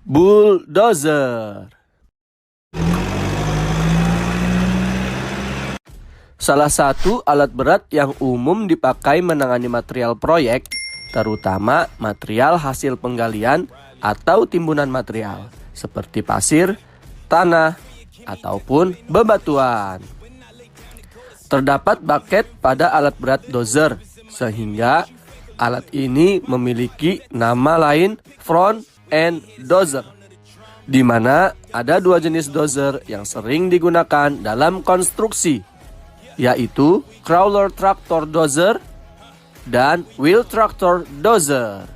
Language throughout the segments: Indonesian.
Bulldozer. Salah satu alat berat yang umum dipakai menangani material proyek, terutama material hasil penggalian atau timbunan material, seperti pasir, tanah, ataupun bebatuan. Terdapat bucket pada alat berat dozer, sehingga alat ini memiliki nama lain front end dozer, di mana ada dua jenis dozer yang sering digunakan dalam konstruksi, yaitu crawler tractor dozer dan wheel tractor dozer,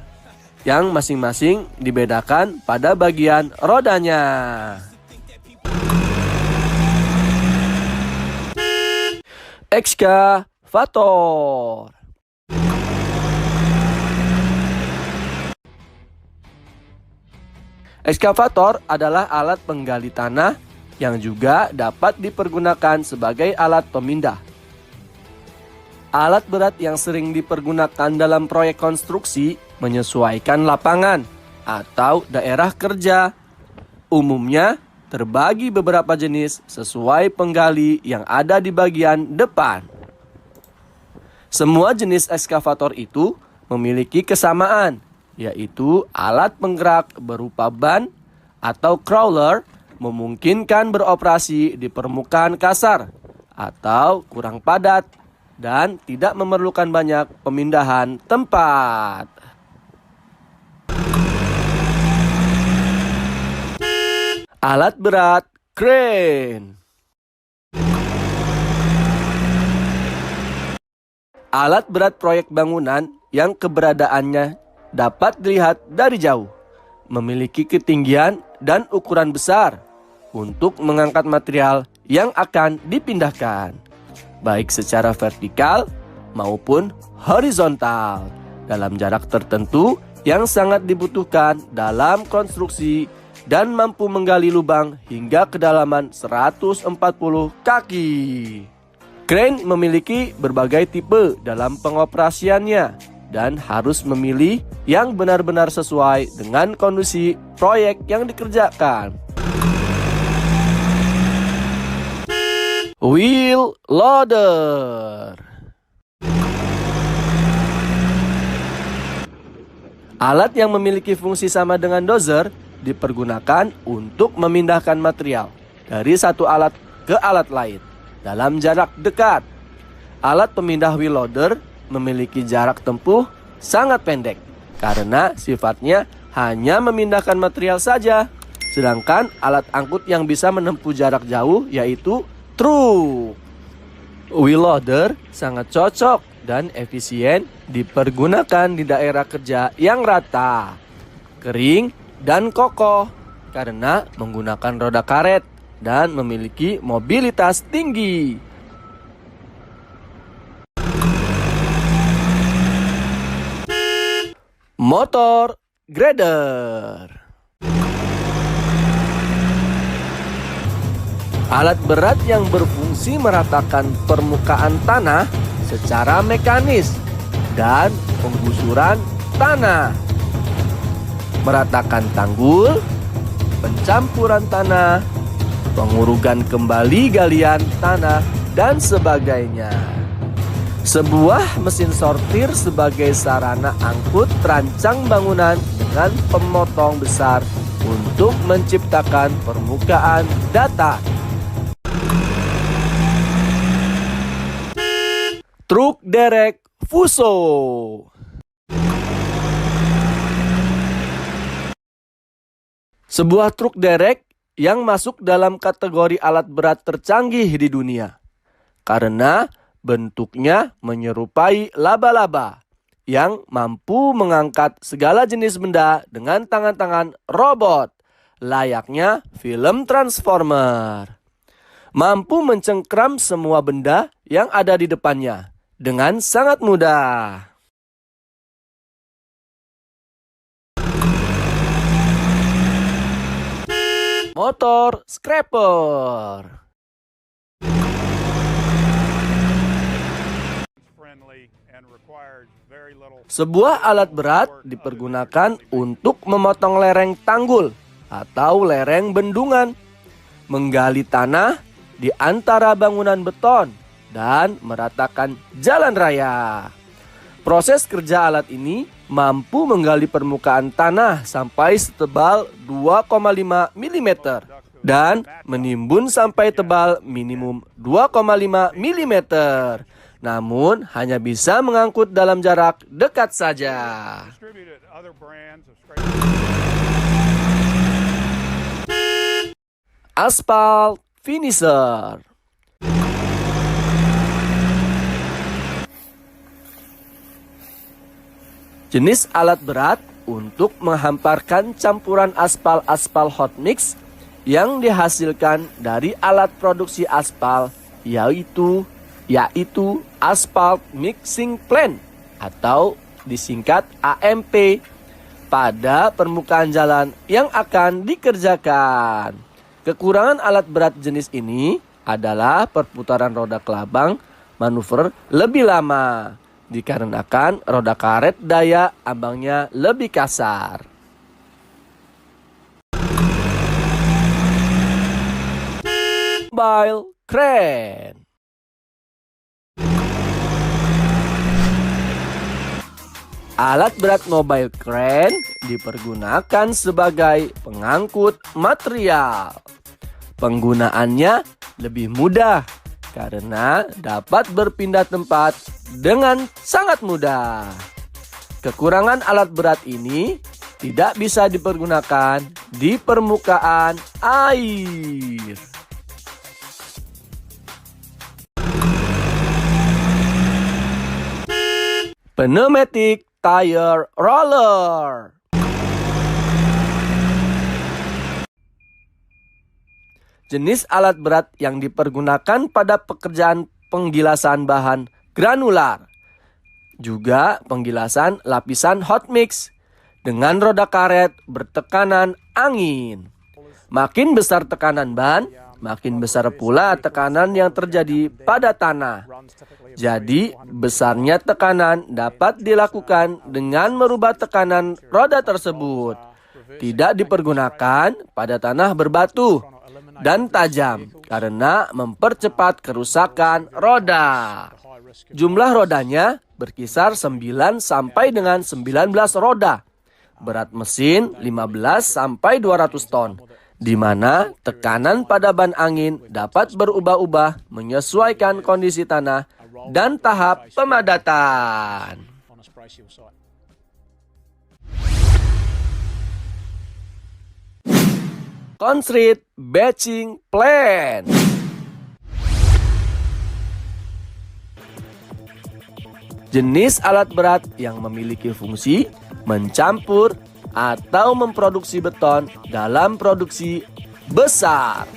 yang masing-masing dibedakan pada bagian rodanya. Ekskavator. Ekskavator adalah alat penggali tanah yang juga dapat dipergunakan sebagai alat pemindah. Alat berat yang sering dipergunakan dalam proyek konstruksi menyesuaikan lapangan atau daerah kerja. Umumnya terbagi beberapa jenis sesuai penggali yang ada di bagian depan. Semua jenis ekskavator itu memiliki kesamaan, yaitu alat penggerak berupa ban atau crawler memungkinkan beroperasi di permukaan kasar atau kurang padat dan tidak memerlukan banyak pemindahan tempat. Alat berat crane. Alat berat proyek bangunan yang keberadaannya dapat dilihat dari jauh, memiliki ketinggian dan ukuran besar untuk mengangkat material yang akan dipindahkan, baik secara vertikal maupun horizontal, dalam jarak tertentu yang sangat dibutuhkan dalam konstruksi dan mampu menggali lubang hingga kedalaman 140 kaki. Crane memiliki berbagai tipe dalam pengoperasiannya dan harus memilih yang benar-benar sesuai dengan kondisi proyek yang dikerjakan. Wheel loader. Alat yang memiliki fungsi sama dengan dozer dipergunakan untuk memindahkan material dari satu alat ke alat lain dalam jarak dekat. Alat pemindah wheel loader memiliki jarak tempuh sangat pendek karena sifatnya hanya memindahkan material saja. Sedangkan alat angkut yang bisa menempuh jarak jauh yaitu truk. Wheel loader sangat cocok dan efisien dipergunakan di daerah kerja yang rata, kering, dan kokoh karena menggunakan roda karet dan memiliki mobilitas tinggi. Motor grader. Alat berat yang berfungsi meratakan permukaan tanah secara mekanis dan penggusuran tanah, meratakan tanggul, pencampuran tanah, pengurugan kembali galian tanah, dan sebagainya. Sebuah mesin sortir sebagai sarana angkut terancang bangunan dengan pemotong besar untuk menciptakan permukaan datar. Truk derek Fuso. Sebuah truk derek yang masuk dalam kategori alat berat tercanggih di dunia karena bentuknya menyerupai laba-laba yang mampu mengangkat segala jenis benda dengan tangan-tangan robot, layaknya film Transformer. Mampu mencengkram semua benda yang ada di depannya dengan sangat mudah. Motor scraper. Sebuah alat berat dipergunakan untuk memotong lereng tanggul atau lereng bendungan, menggali tanah di antara bangunan beton, dan meratakan jalan raya. Proses kerja alat ini mampu menggali permukaan tanah sampai setebal 2,5 mm dan menimbun sampai tebal minimum 2,5 mm. Namun hanya bisa mengangkut dalam jarak dekat saja. Asphalt finisher. Jenis alat berat untuk menghamparkan campuran aspal hot mix yang dihasilkan dari alat produksi aspal, yaitu Asphalt Mixing Plant atau disingkat AMP, pada permukaan jalan yang akan dikerjakan. Kekurangan alat berat jenis ini adalah perputaran roda kelabang manuver lebih lama, dikarenakan roda karet daya ambangnya lebih kasar. Mobile crane. Alat berat mobile crane dipergunakan sebagai pengangkut material. Penggunaannya lebih mudah karena dapat berpindah tempat dengan sangat mudah. Kekurangan alat berat ini tidak bisa dipergunakan di permukaan air. Pneumatic tire roller. Jenis alat berat yang dipergunakan pada pekerjaan penggilasan bahan granular, juga penggilasan lapisan hot mix dengan roda karet bertekanan angin. Makin besar tekanan ban, makin besar pula tekanan yang terjadi pada tanah. Jadi, besarnya tekanan dapat dilakukan dengan merubah tekanan roda tersebut. Tidak dipergunakan pada tanah berbatu dan tajam karena mempercepat kerusakan roda. Jumlah rodanya berkisar 9 sampai dengan 19 roda. Berat mesin 15 sampai 200 ton, di mana tekanan pada ban angin dapat berubah-ubah menyesuaikan kondisi tanah dan tahap pemadatan. Concrete batching plant. Jenis alat berat yang memiliki fungsi mencampur atau memproduksi beton dalam produksi besar.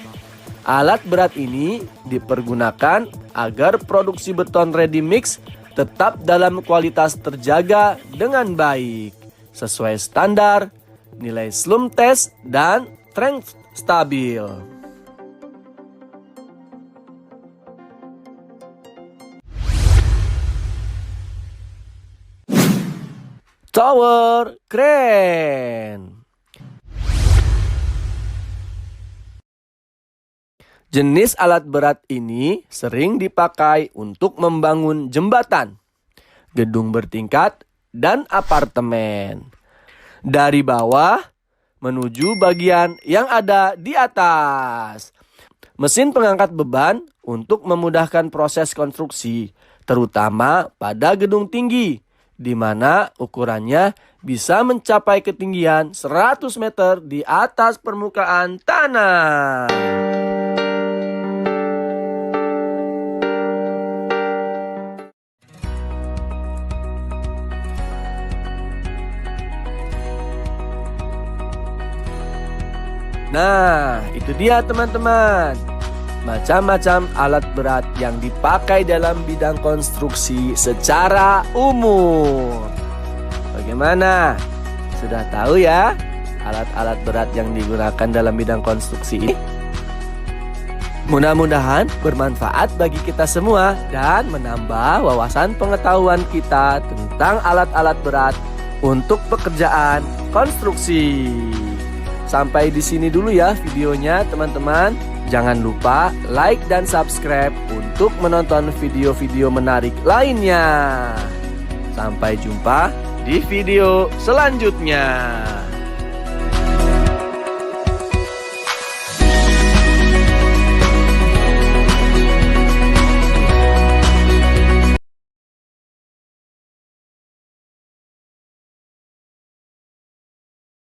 Alat berat ini dipergunakan agar produksi beton ready mix tetap dalam kualitas terjaga dengan baik, sesuai standar, nilai slump test, dan strength stabil. Tower crane. Jenis alat berat ini sering dipakai untuk membangun jembatan, gedung bertingkat, dan apartemen. Dari bawah menuju bagian yang ada di atas. Mesin pengangkat beban untuk memudahkan proses konstruksi, terutama pada gedung tinggi, di mana ukurannya bisa mencapai ketinggian 100 meter di atas permukaan tanah. Nah, itu dia teman-teman. Macam-macam alat berat yang dipakai dalam bidang konstruksi secara umum. Bagaimana? Sudah tahu ya alat-alat berat yang digunakan dalam bidang konstruksi ini? Mudah-mudahan bermanfaat bagi kita semua dan menambah wawasan pengetahuan kita tentang alat-alat berat untuk pekerjaan konstruksi. Sampai di sini dulu ya videonya teman-teman. Jangan lupa like dan subscribe untuk menonton video-video menarik lainnya. Sampai jumpa di video selanjutnya.